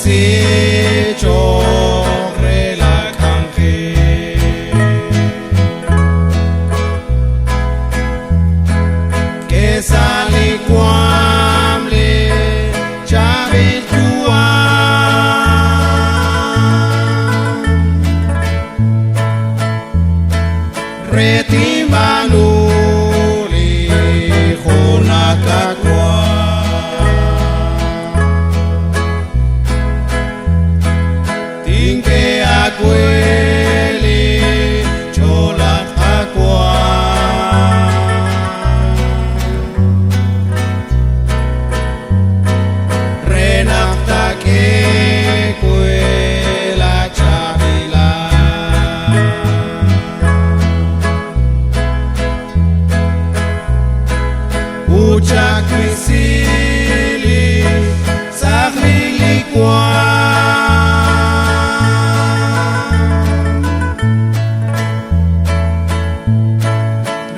sicho relakangke kesali kwamle chavit kuam retimbanuli khonakakwa Tinke akweli cholat akwa Renakta ke kwela chabila Ucha kwisili sahlili kwa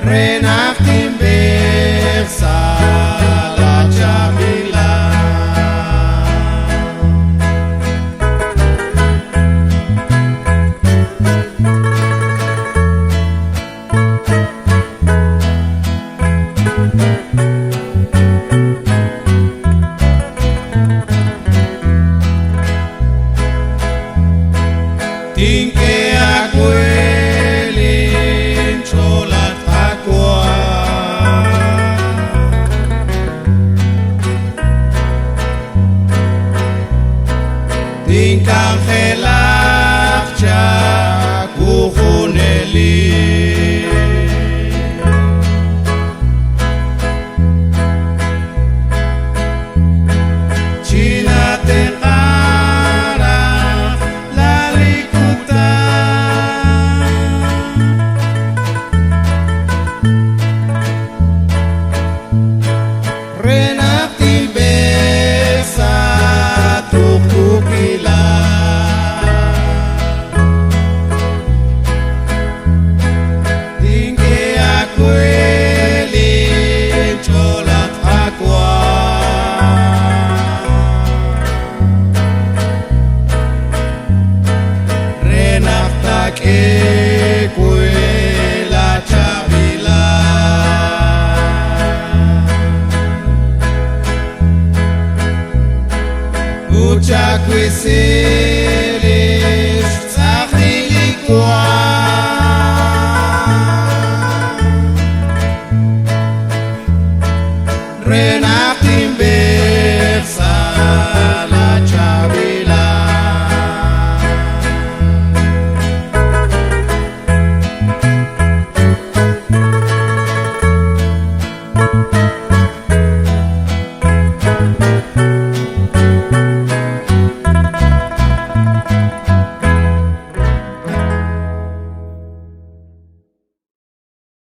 Renachtim bersa la chabila Tinke akwelin cholat akwa Tinkang khelak cha kukhuneli Chinate Renaktim besa tukukila Tingke akwelin cholat akwa Renakta ke kwela chabila Ucha kwisilish tzachili kwa Renachtim